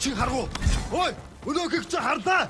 Чи харгу. Ой, өнөөхийг чи харлаа.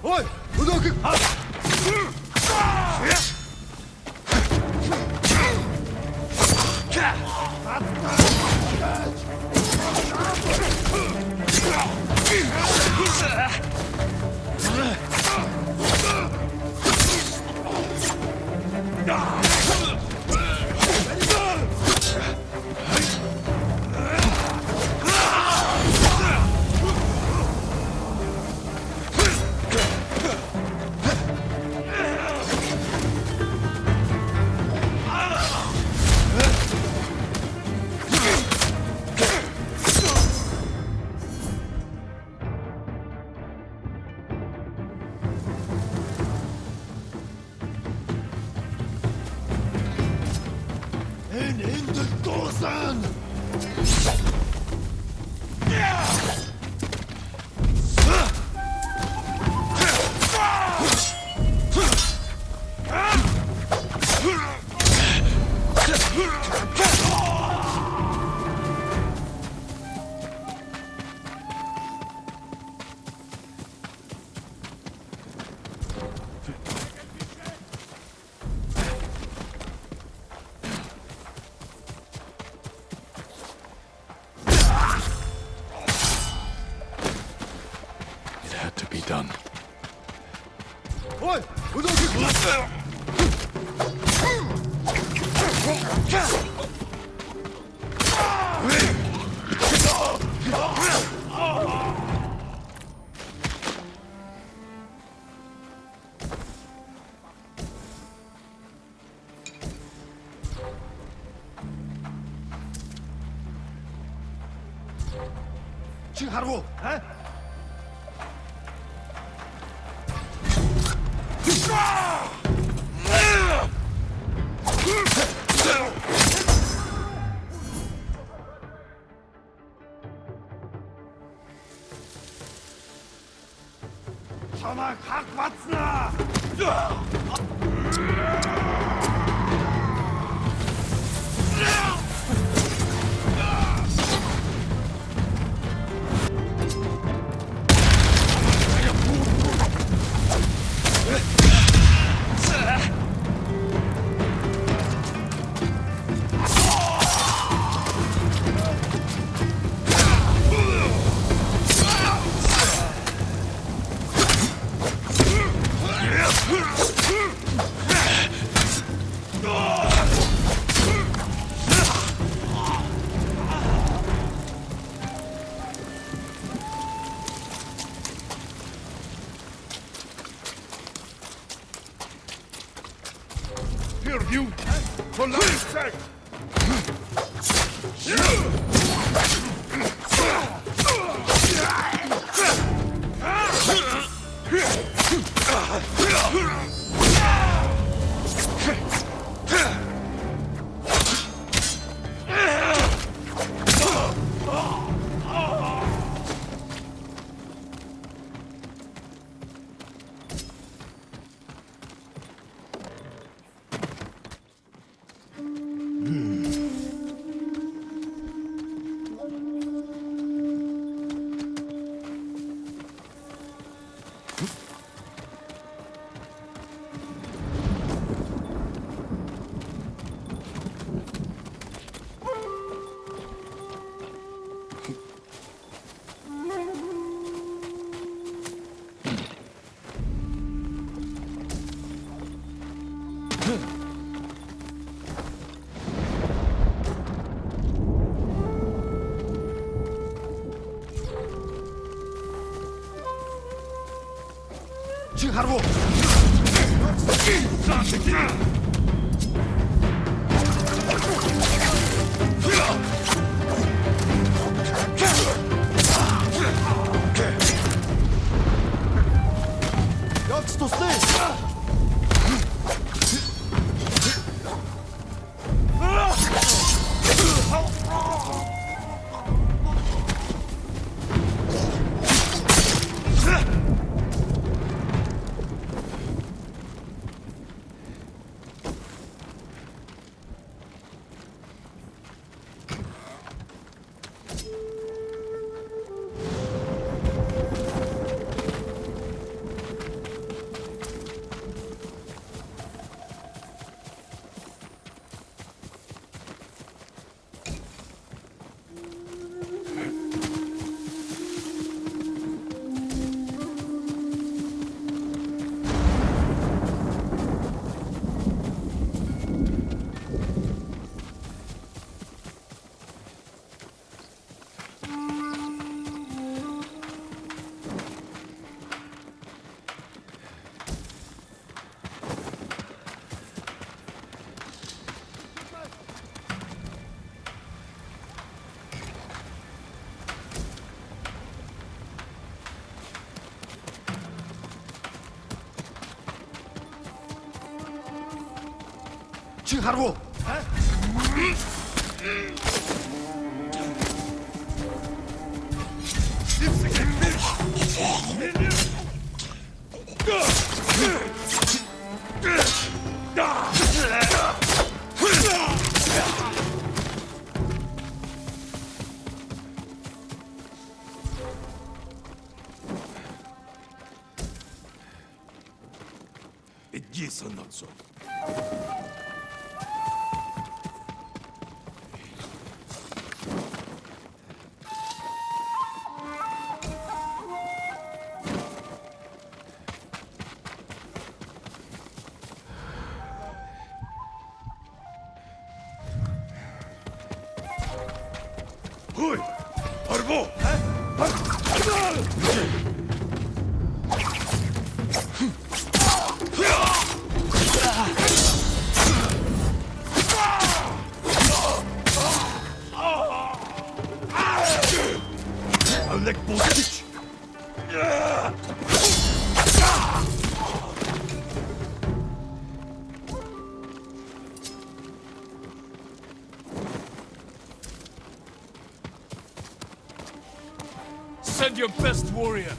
Ой, өнөөхийг хар. Ой, өнөөхийг чи харгу, а? Чамайг хаг бацнаа. Çık harbo. Jak to stoi? Çık harbo. Иди, сынок. Ой! Арбо! Олег Булкич! Send your best warrior!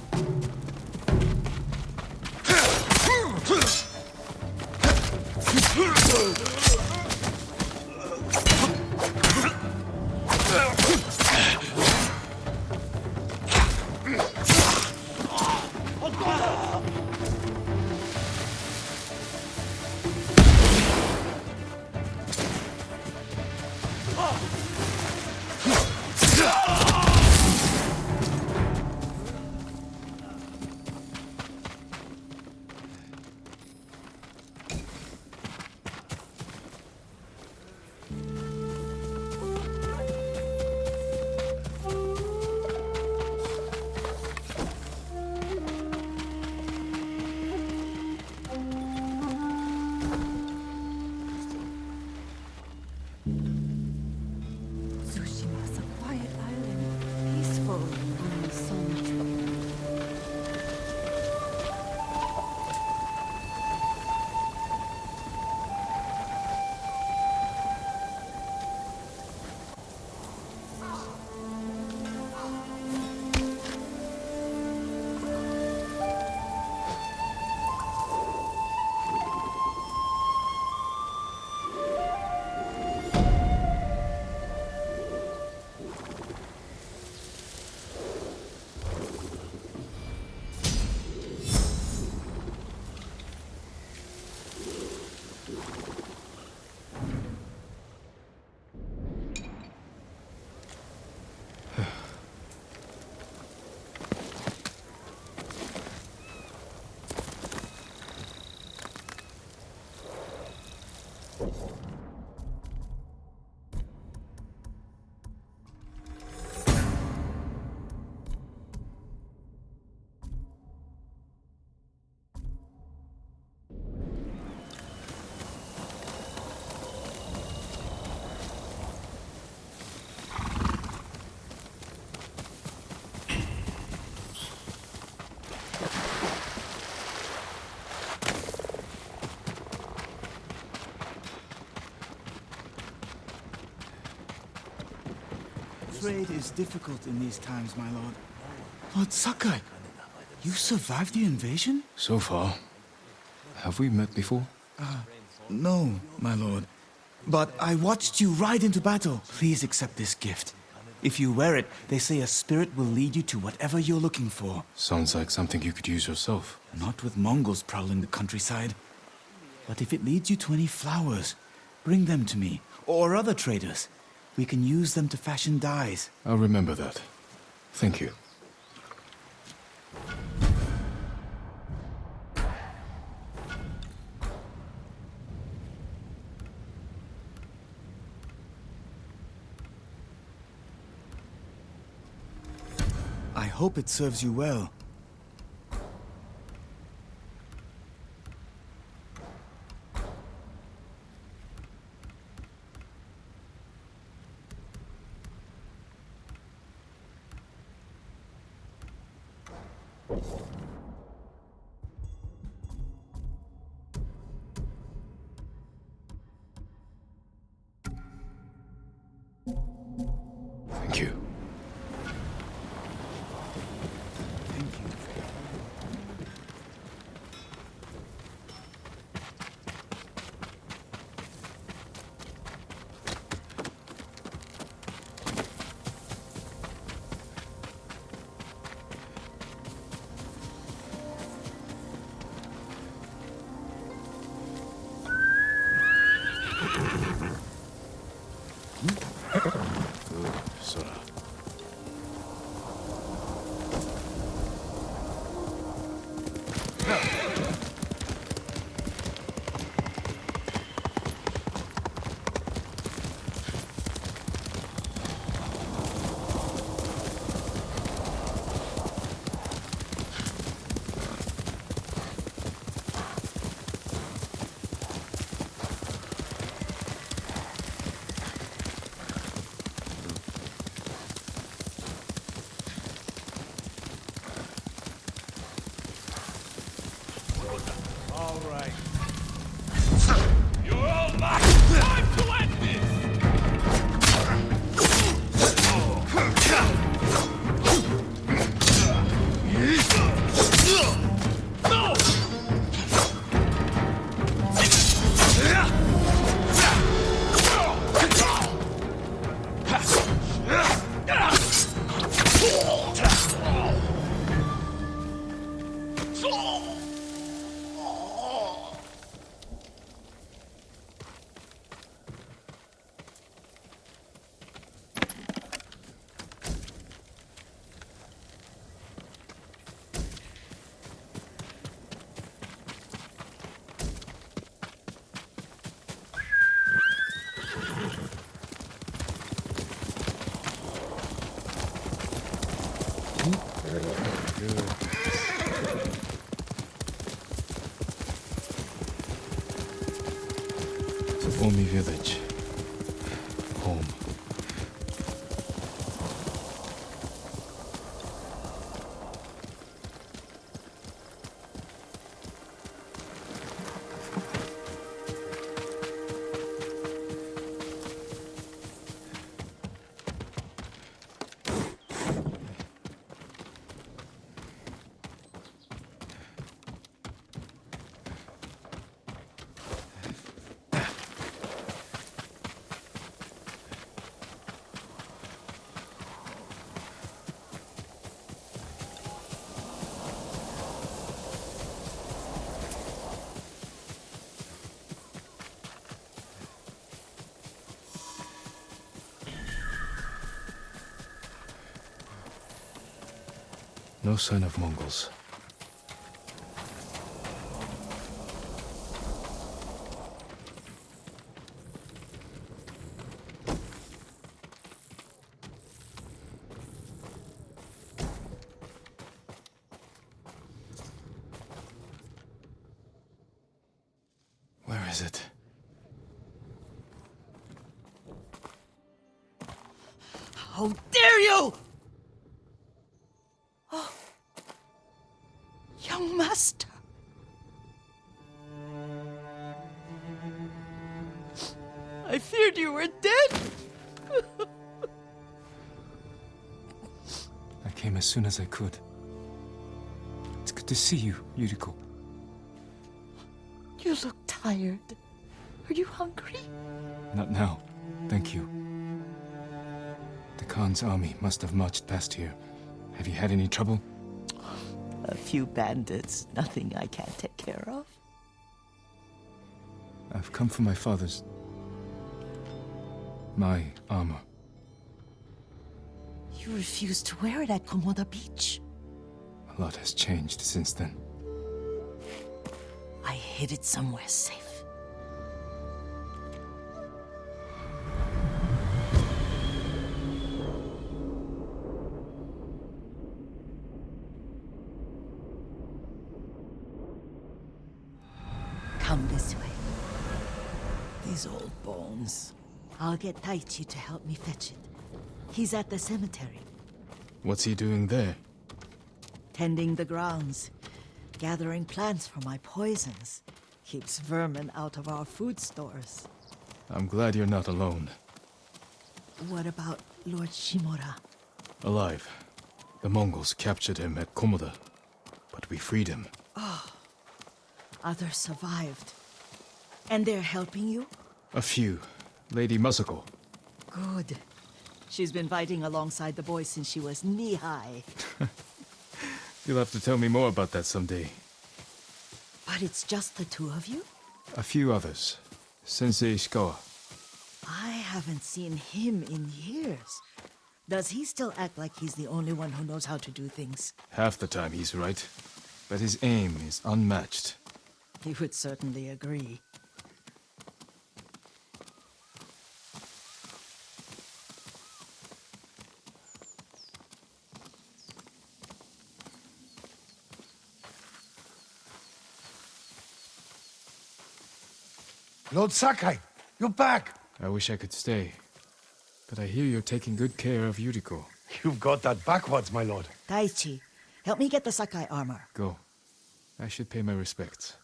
trade is difficult in these times, my lord. Lord Sakai, you survived the invasion? So far. Have we met before? No, my lord. But I watched you ride into battle. Please accept this gift. If you wear it, they say a spirit will lead you to whatever you're looking for. Sounds like something you could use yourself. Not with Mongols prowling the countryside. But if it leads you to any flowers, bring them to me, or other traders. We can use them to fashion dyes. I'll remember that. Thank you. I hope it serves you well. Thank you. Thank you. Sora. All right. You're all mine. Time to end this. No! Omi village. Home. No sign of Mongols. Where is it? How dare you! Oh. Young master. I feared you were dead. I came as soon as I could. It's good to see you, Yuriko. You look tired. Are you hungry? Not now, thank you. The Khan's army must have marched past here. Have you had any trouble? A few bandits. Nothing I can't take care of. I've come for my father's... my armor. You refused to wear it at Komoda Beach. A lot has changed since then. I hid it somewhere safe. Come this way. These old bones. I'll get Taichi to help me fetch it. He's at the cemetery, What's he doing there? tending the grounds, gathering plants for my poisons. Keeps vermin out of our food stores. I'm glad you're not alone. What about Lord Shimura? Alive. The Mongols captured him at Komoda, but we freed him. Others survived. And they're helping you? A few. Lady Masako. Good. She's been fighting alongside the boys since she was knee-high. You'll have to tell me more about that someday. But it's just the two of you? A few others. Sensei Ishikawa. I haven't seen him in years. Does he still act like he's the only one who knows how to do things? Half the time he's right, but his aim is unmatched. He would certainly agree. Lord Sakai, you're back. I wish I could stay, but I hear you're taking good care of Yuriko. You've got that backwards, my lord. Taichi, help me get the Sakai armor. Go. I should pay my respects.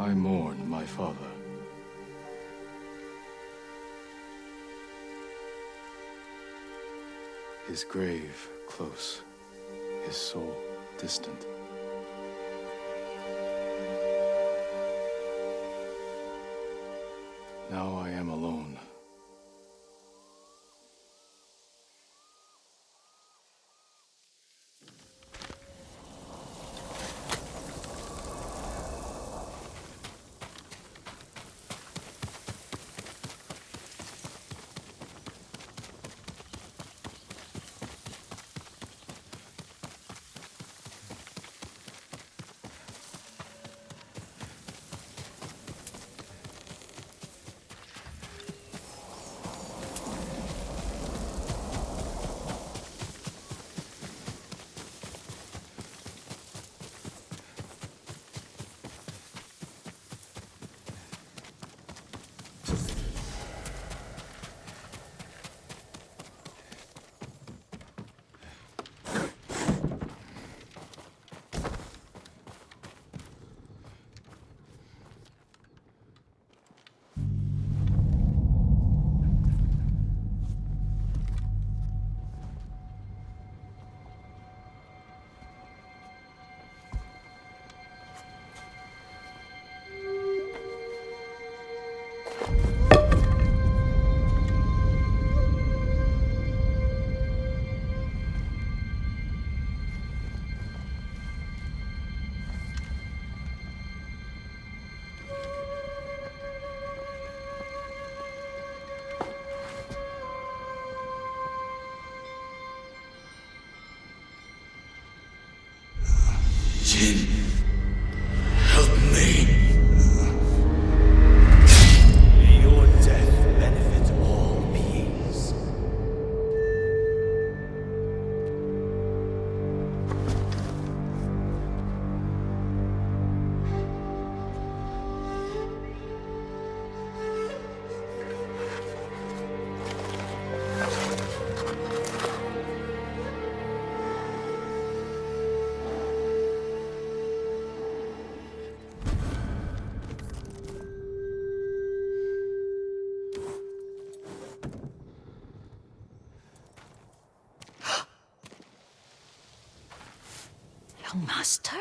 I mourn my father. His grave close, his soul distant. Now I am alone. Jin, help me. May your death benefit all beings. Young master?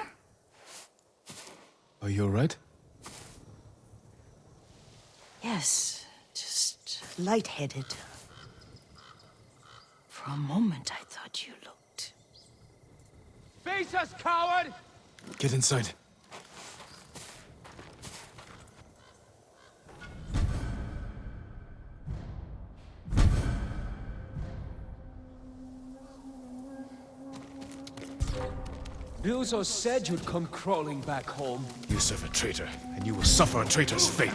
Are you alright? Yes, just lightheaded. For a moment, I thought you looked... Face us, coward! Get inside. Bilzo said you'd come crawling back home. You serve a traitor, and you will suffer a traitor's fate.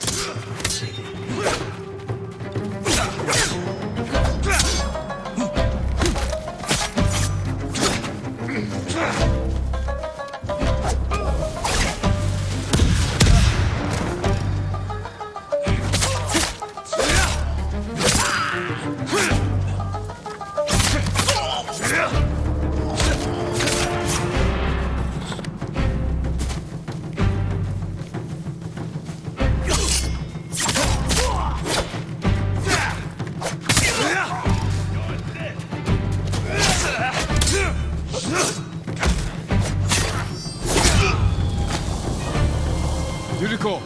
Yuriko!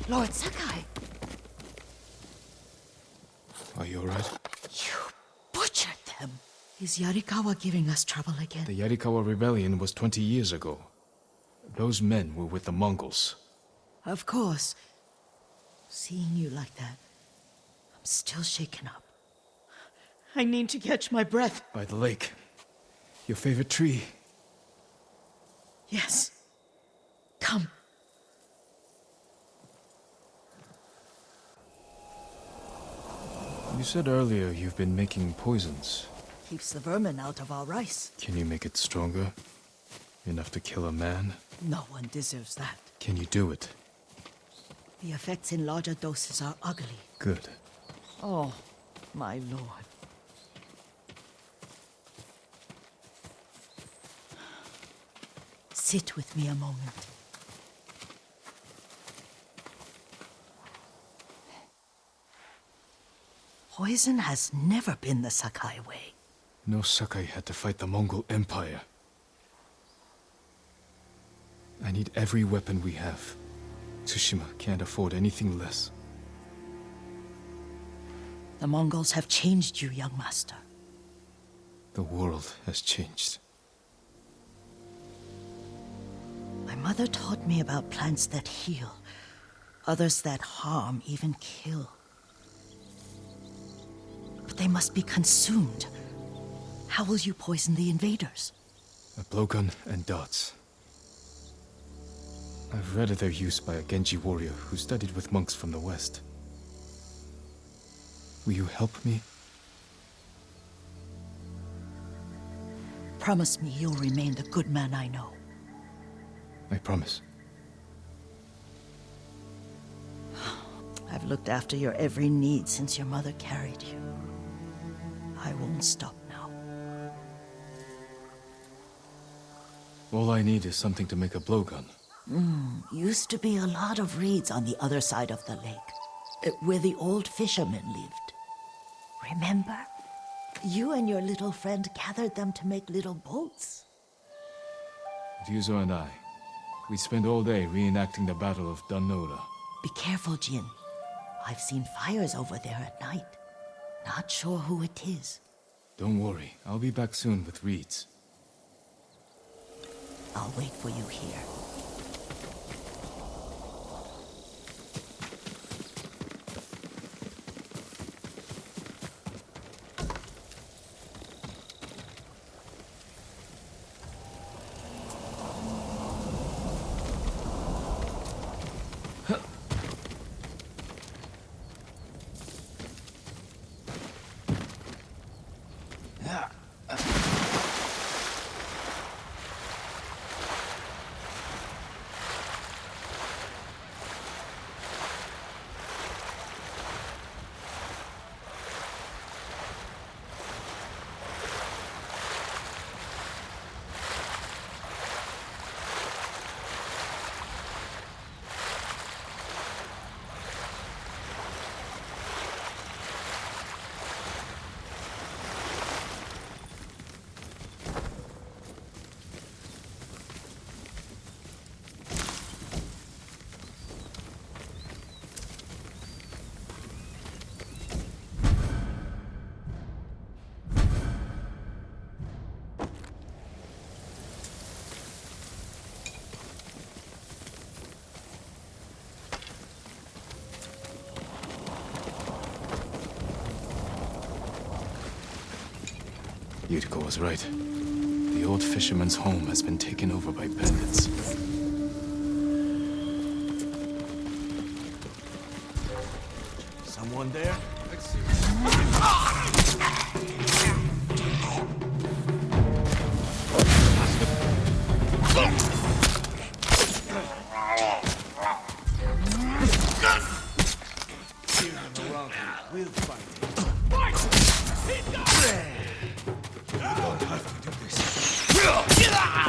Lord Sakai, Are you alright? you butchered them. Is Yarikawa giving us trouble again? The Yarikawa rebellion was 20 years ago. Those men were with the Mongols. Of course. Seeing you like that, I'm still shaken up. I need to catch my breath. By the lake. Your favorite tree. Yes. Come. You said earlier you've been making poisons. Keeps the vermin out of our rice. Can you make it stronger? Enough to kill a man? No one deserves that. Can you do it? The effects in larger doses are ugly. Good. Oh, my lord. Sit with me a moment. Poison has never been the Sakai way. No Sakai had to fight the Mongol Empire. I need every weapon we have. Tsushima can't afford anything less. The Mongols have changed you, young master. The world has changed. My mother taught me about plants that heal, others that harm, even kill. But they must be consumed. How will you poison the invaders? A blowgun and dots. I've read of their use by a Genji warrior who studied with monks from the west. Will you help me? Promise me you'll remain the good man I know. I promise. I've looked after your every need since your mother carried you. I won't stop now. All I need is something to make a blowgun. Used to be a lot of reeds on the other side of the lake, where the old fishermen lived. Remember? You and your little friend gathered them to make little boats. Ryuzo and I, We spent all day reenacting the Battle of Danola. Be careful, Jin. I've seen fires over there at night. Not sure who it is. Don't worry, I'll be back soon with reeds. I'll wait for you here. Yuriko was right. The old fisherman's home has been taken over by bandits. Someone there? We'll find You don't have to do this. Get down!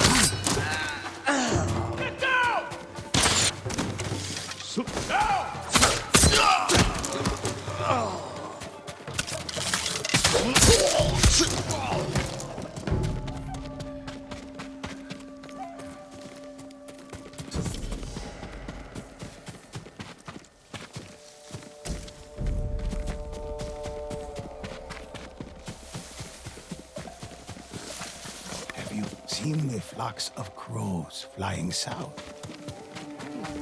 Have you seen the flocks of crows flying south?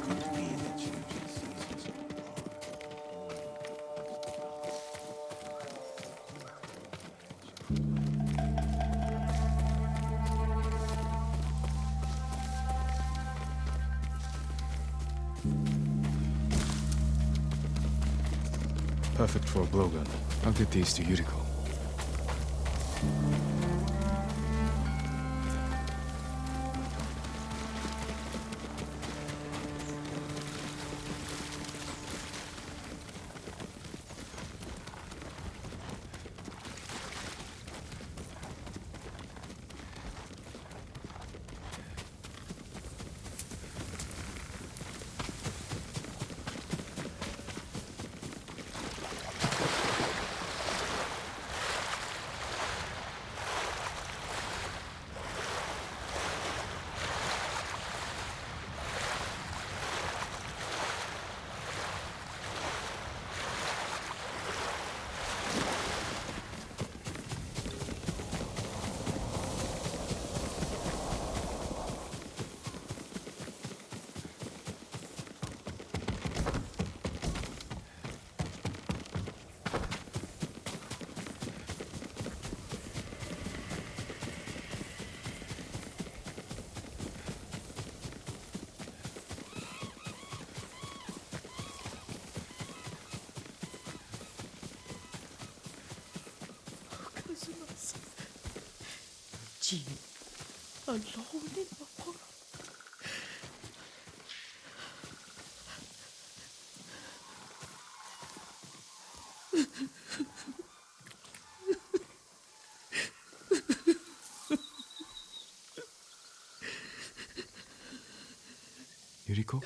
Could be the changing seasons of Perfect for a blowgun. I'll get these to Yuriko. Jin, alone in the world. Yuriko?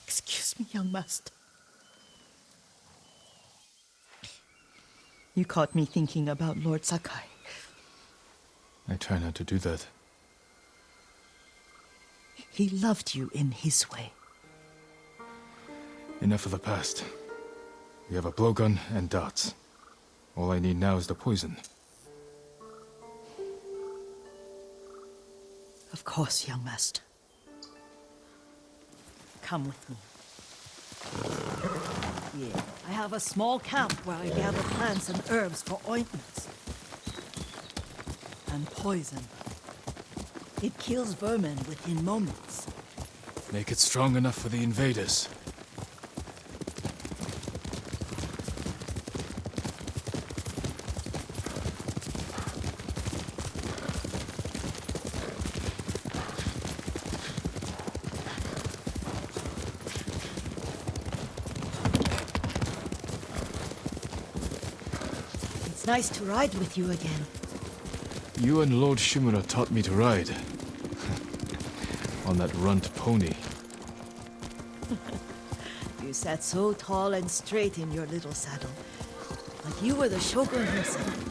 Excuse me, young master. You caught me thinking about Lord Sakai. I try not to do that. He loved you in his way. Enough of the past. We have a blowgun and darts. All I need now is the poison. Of course, young master. Come with me. Yeah, I have a small camp where I gather plants and herbs for ointments. And poison. It kills vermin within moments. Make it strong enough for the invaders. It's nice to ride with you again. You and Lord Shimura taught me to ride. On that runt pony. You sat so tall and straight in your little saddle. Like you were the shogun himself.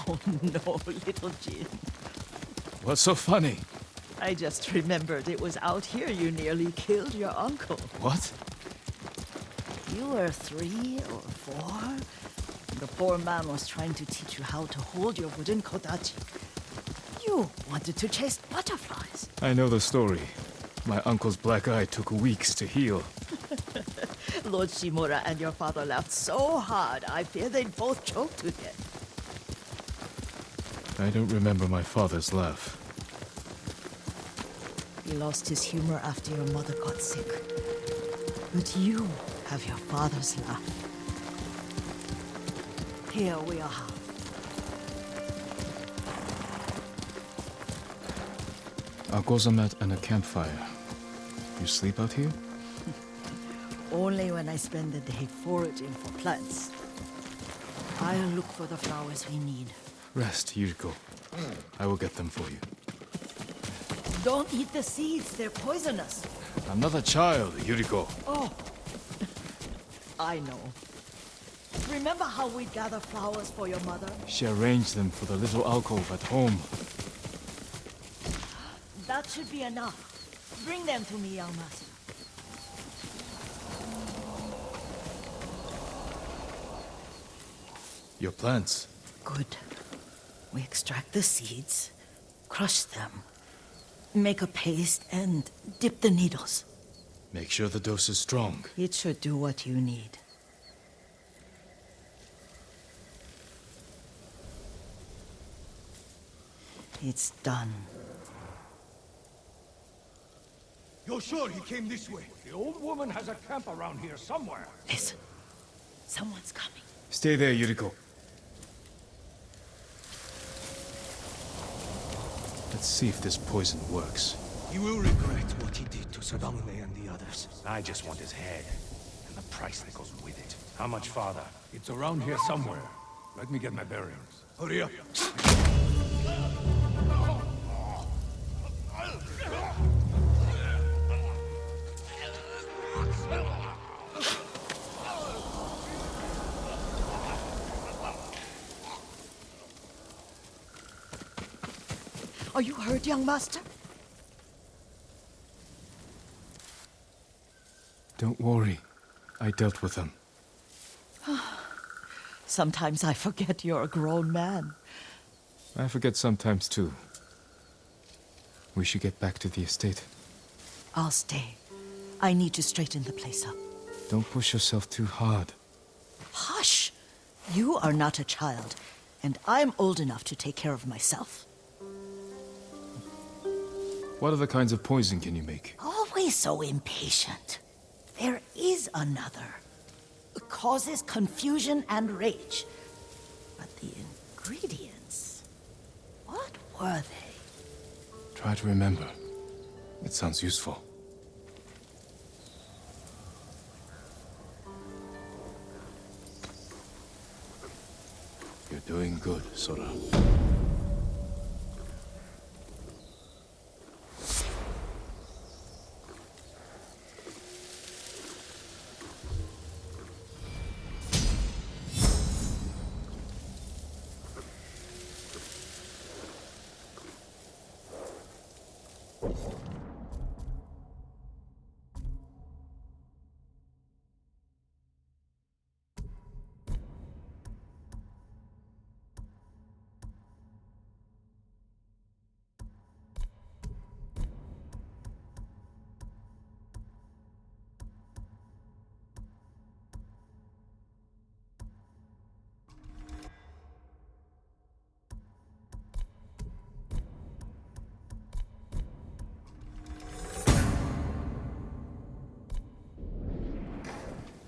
Oh no, little Jin. What's so funny? I just remembered it was out here you nearly killed your uncle. What? You were 3 or 4. The poor man was trying to teach you how to hold your wooden kodachi. You wanted to chase butterflies. I know the story. My uncle's black eye took weeks to heal. Lord Shimura and your father laughed so hard, I fear they'd both choke to death. I don't remember my father's laugh. He lost his humor after your mother got sick. But you have your father's laugh. Here we are. A gozamat and a campfire. You sleep out here? Only when I spend the day foraging for plants. I'll look for the flowers we need. Rest, Yuriko. I will get them for you. Don't eat the seeds, they're poisonous. I'm not a child, Yuriko. Oh, I know. Remember how we'd gather flowers for your mother? She arranged them for the little alcove at home. That should be enough. Bring them to me, young master. Your plants. Good. We extract the seeds, crush them, make a paste, and dip the needles. Make sure the dose is strong. It should do what you need. It's done. You're sure he came this way? The old woman has a camp around here somewhere. Listen. Someone's coming. Stay there, Yuriko. Let's see if this poison works. He will regret what he did to Sadamune and the others. I just want his head, and the price that goes with it. How much farther? It's around here somewhere. Let me get my bearings. Hurry up. Are you hurt, young master? Don't worry. I dealt with them. Sometimes I forget you're a grown man. I forget sometimes too. We should get back to the estate. I'll stay. I need to straighten the place up. Don't push yourself too hard. Hush! You are not a child, and I'm old enough to take care of myself. What other kinds of poison can you make? Always so impatient. There is another. It causes confusion and rage. But the ingredients... what were they? Try to remember. It sounds useful. doing good, Sora.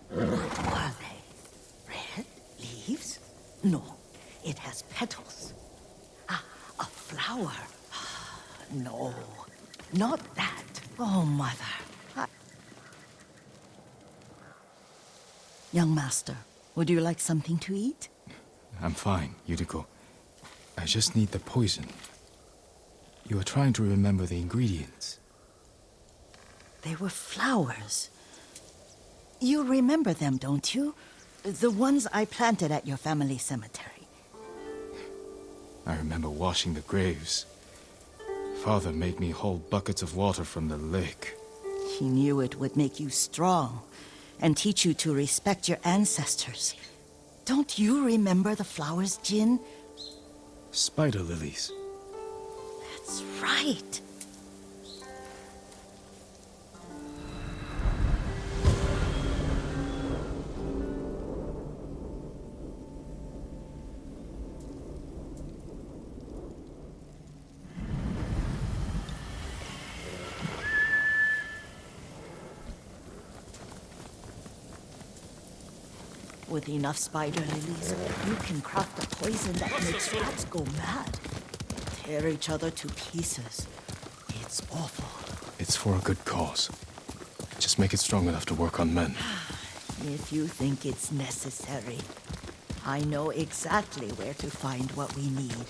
What are they? Red leaves? No, it has petals. Ah, a flower. No, not that. Oh, Mother. Young master, would you like something to eat? I'm fine, Yuriko. I just need the poison. You are trying to remember the ingredients. They were flowers. You remember them, don't you? The ones I planted at your family cemetery. I remember washing the graves. Father made me hold buckets of water from the lake. He knew it would make you strong and teach you to respect your ancestors. Don't you remember the flowers, Jin? Spider lilies. That's right. With enough spider lilies, you can craft a poison that makes rats go mad. Tear each other to pieces. It's awful. It's for a good cause. Just make it strong enough to work on men. If you think it's necessary, I know exactly where to find what we need.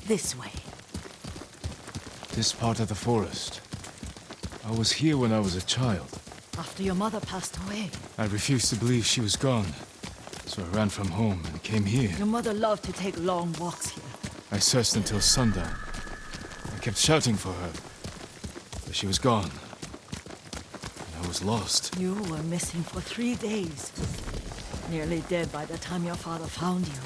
This way. This part of the forest. I was here when I was a child. After your mother passed away. I refused to believe she was gone. So I ran from home and came here. Your mother loved to take long walks here. I searched until sundown. I kept shouting for her. But she was gone. And I was lost. You were missing for 3 days. Nearly dead by the time your father found you.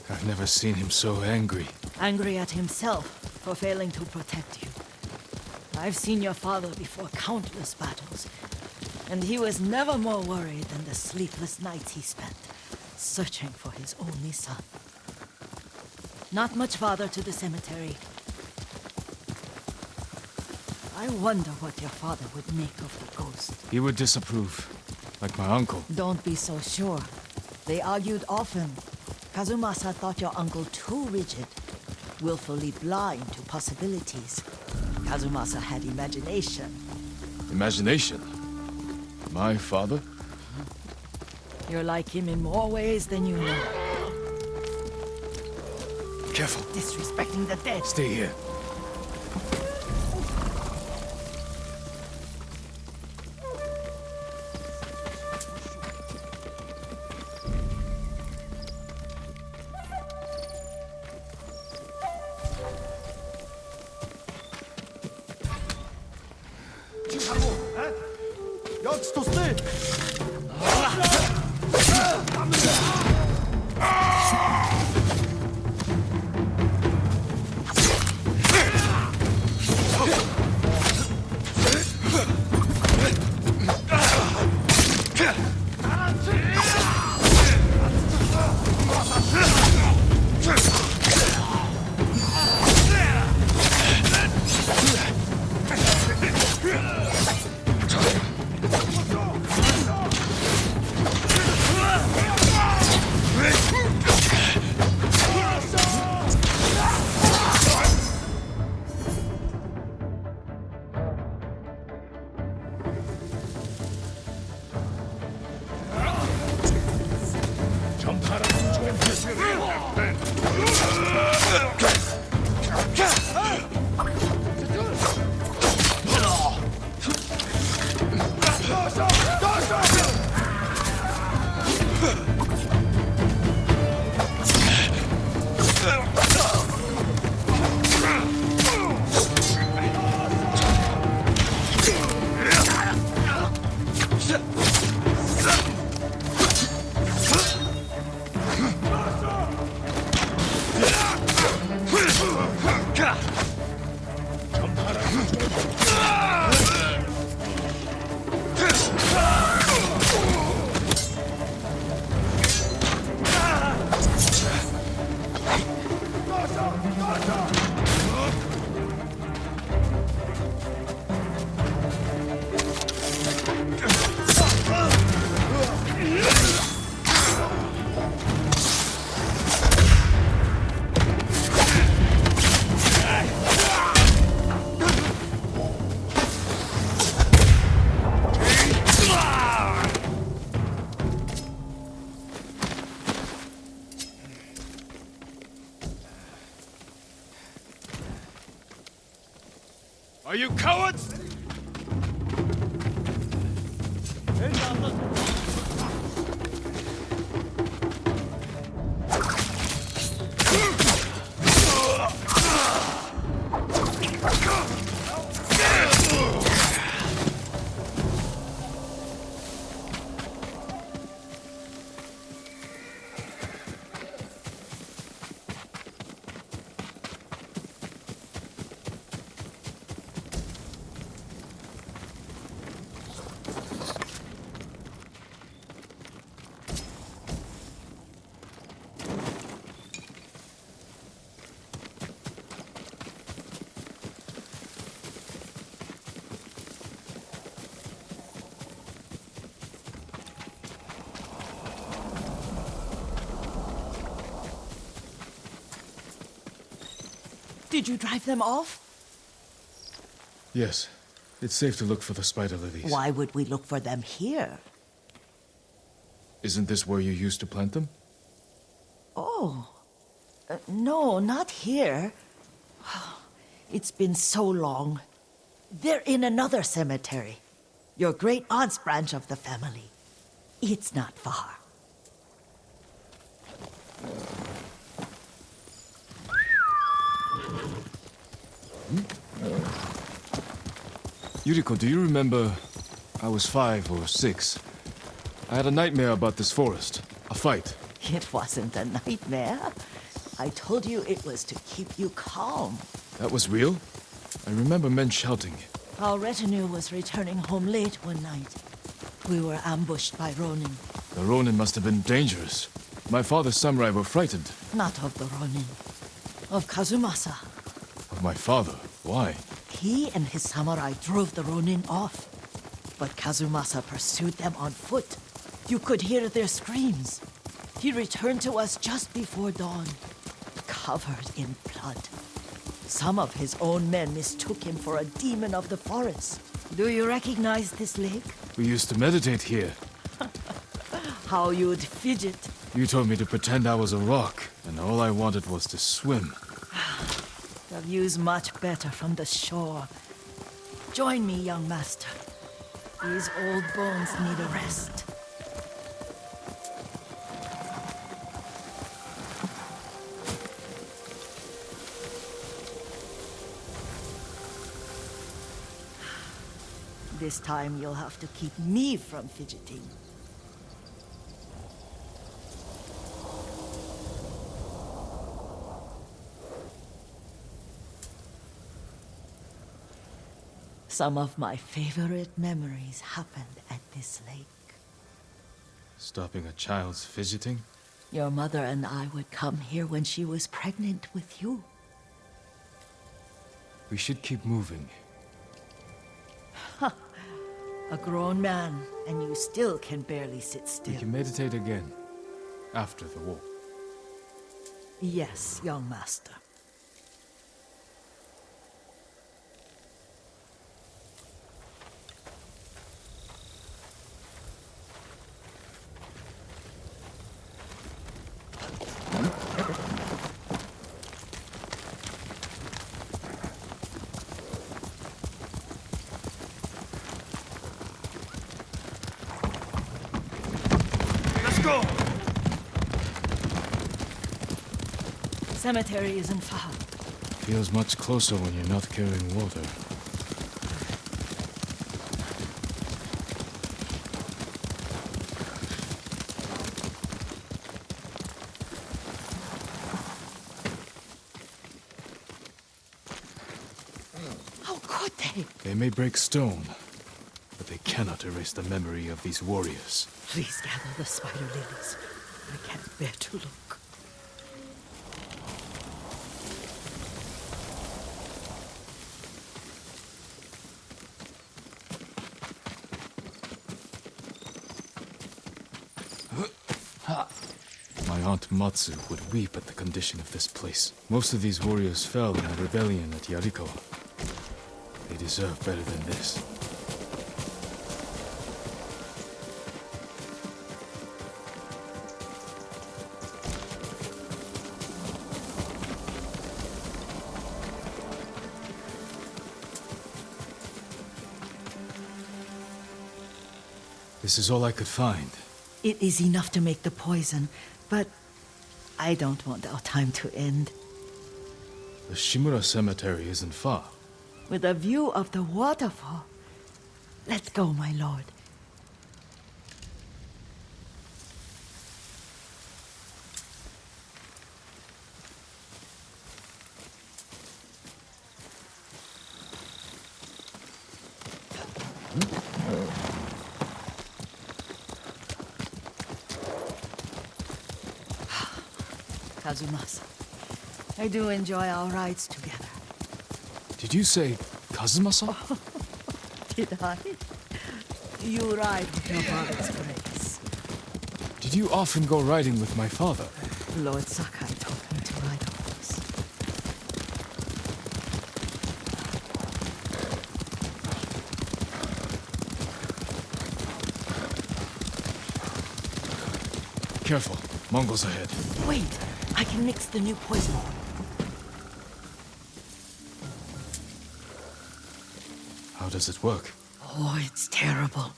I've never seen him so angry. Angry at himself for failing to protect you. I've seen your father before countless battles. And he was never more worried than the sleepless nights he spent searching for his only son. Not much farther to the cemetery. I wonder what your father would make of the ghost. He would disapprove, like my uncle. Don't be so sure. They argued often. Kazumasa thought your uncle too rigid, willfully blind to possibilities. Kazumasa had imagination. Imagination? My father? You're like him in more ways than you know. Careful. Disrespecting the dead. Stay here. Jetzt to stay! Are you cowards? Did you drive them off? Yes. It's safe to look for the spider lilies. Why would we look for them here? Isn't this where you used to plant them? Oh. No, not here. It's been so long. They're in another cemetery. Your great aunt's branch of the family. It's not far. Yuriko, do you remember? I was 5 or 6. I had a nightmare about this forest. A fight. It wasn't a nightmare. I told you it was to keep you calm. That was real? I remember men shouting. Our retinue was returning home late one night. We were ambushed by Ronin. The Ronin must have been dangerous. My father's samurai were frightened. Not of the Ronin. Of Kazumasa. Of my father? Why? He and his samurai drove the Ronin off. But Kazumasa pursued them on foot. You could hear their screams. He returned to us just before dawn, covered in blood. Some of his own men mistook him for a demon of the forest. Do you recognize this lake? We used to meditate here. How you'd fidget. You told me to pretend I was a rock, and all I wanted was to swim. The view's much better from the shore. Join me, young master. These old bones need a rest. This time you'll have to keep me from fidgeting. Some of my favorite memories happened at this lake. Stopping a child's fidgeting? Your mother and I would come here when she was pregnant with you. We should keep moving. A grown man, and you still can barely sit still. We can meditate again. After the war. Yes, young master. Let's go! Cemetery isn't far. Feels much closer when you're not carrying water. How could they? They may break stone, but they cannot erase the memory of these warriors. Please gather the spider lilies. I can't bear to look. My aunt Matsu would weep at the condition of this place. Most of these warriors fell in a rebellion at Yarikawa. They deserve better than this. This is all I could find. It is enough to make the poison, but I don't want our time to end. The Shimura Cemetery isn't far. With a view of the waterfall. Let's go, my lord. Kazumasa, I do enjoy our rides together. Did you say Kazumasa? Did I? You ride with your father's grace. Did you often go riding with my father? Lord Sakai taught me to ride a horse. Careful, Mongols ahead. Wait, I can mix the new poison. How does it work? Oh, it's terrible.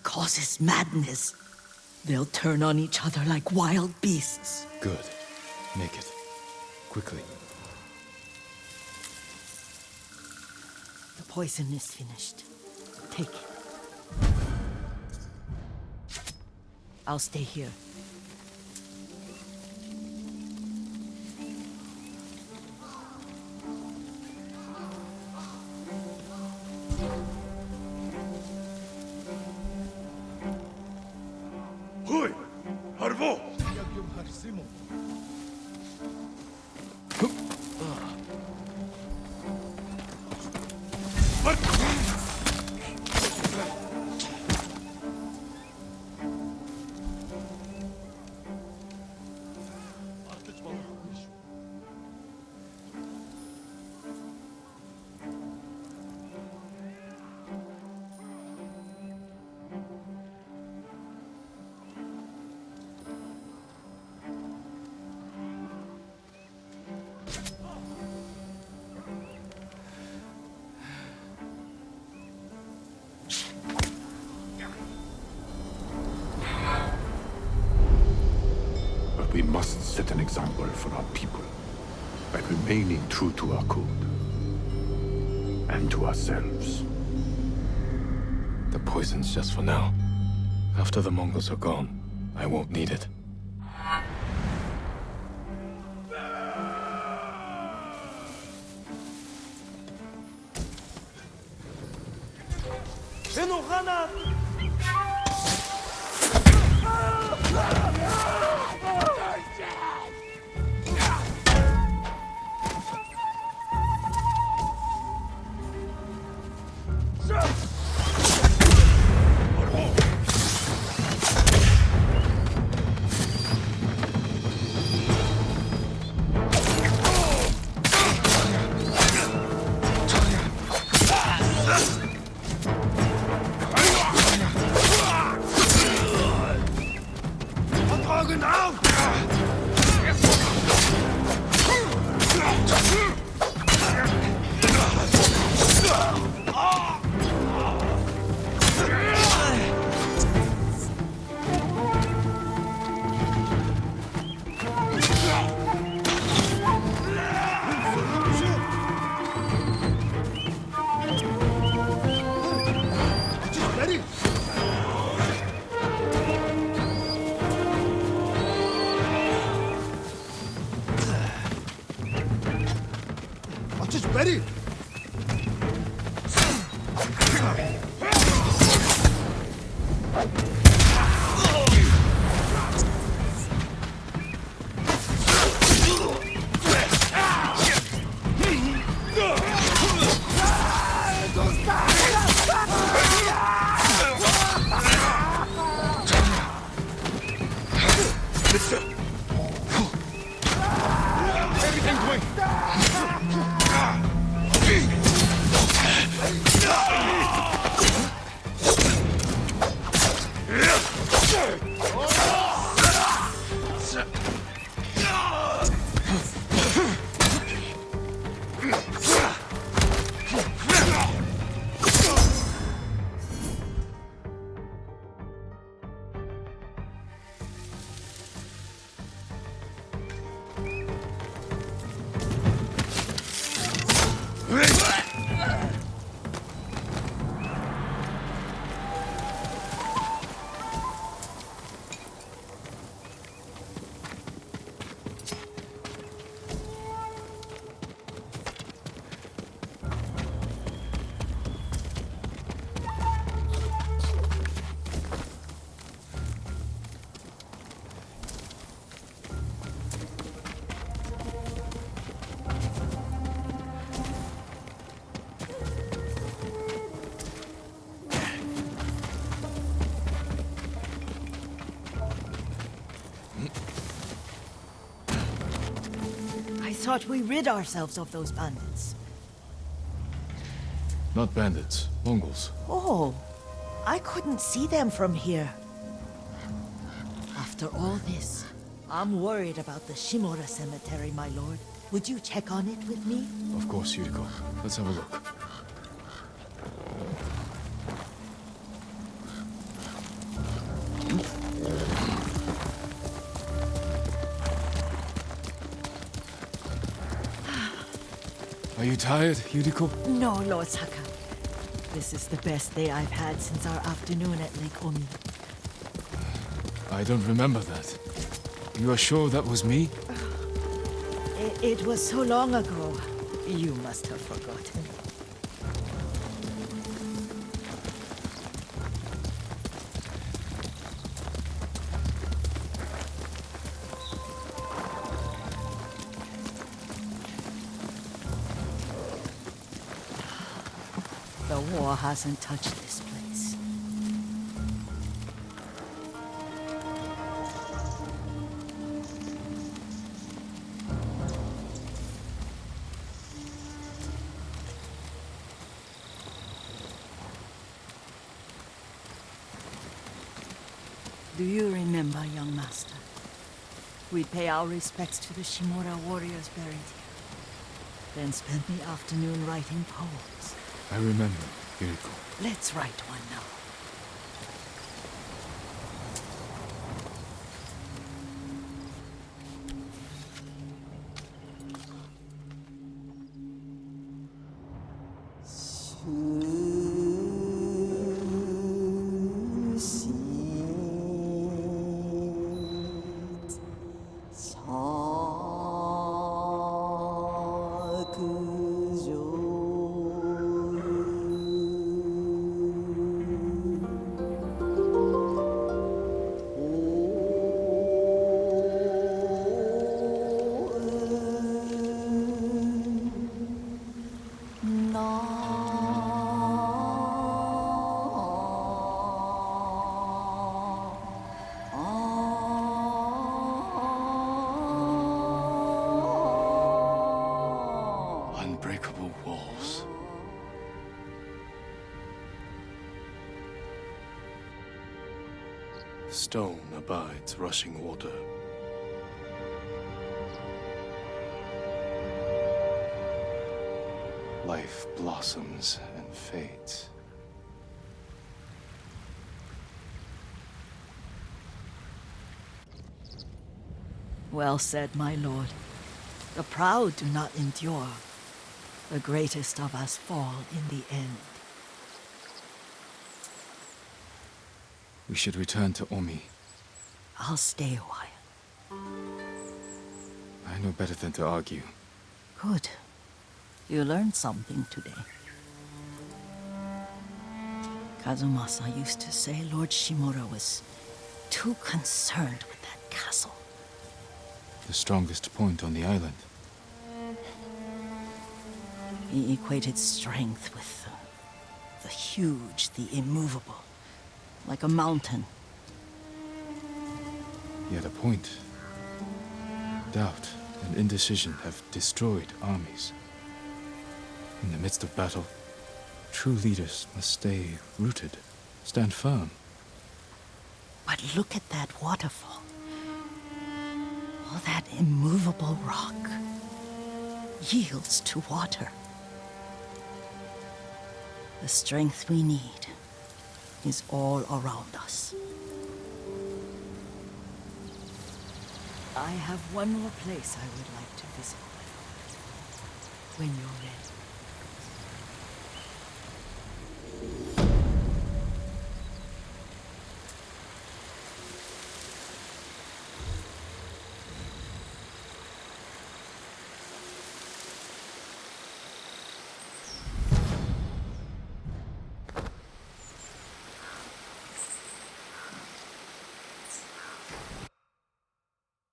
Causes madness. They'll turn on each other like wild beasts. Good. Make it. Quickly. The poison is finished. Take it. I'll stay here. Hoi! Harvo! But we must set an example for our people by remaining true to our code and to ourselves. The poison's just for now. After the Mongols are gone, I won't need it. Augen auf! Ready? Just ready. Everything's wing. thought we rid ourselves of those bandits. Not bandits, Mongols. Oh, I couldn't see them from here. After all this, I'm worried about the Shimura cemetery, my lord. Would you check on it with me? Of course, Yuriko. Let's have a look. Are you tired, Yuriko? No, Lord Saka. This is the best day I've had since our afternoon at Lake Omi. I don't remember that. You are sure that was me? It was so long ago. You must have forgotten. The war hasn't touched this place. Do you remember, young master? We'd pay our respects to the Shimura warriors buried here, then spend the afternoon writing poems. I remember, Yuriko. Let's write one now. Unbreakable walls. Stone abides rushing water. Life blossoms and fades. Well said, my lord. The proud do not endure. The greatest of us fall in the end. We should return to Omi. I'll stay a while. I know better than to argue. Good. You learned something today. Kazumasa used to say Lord Shimura was too concerned with that castle. The strongest point on the island. He equated strength with the huge, the immovable, like a mountain. Yet a point. Doubt and indecision have destroyed armies. In the midst of battle, true leaders must stay rooted, stand firm. But look at that waterfall. All that immovable rock yields to water. The strength we need is all around us. I have one more place I would like to visit, my lord. When you're ready.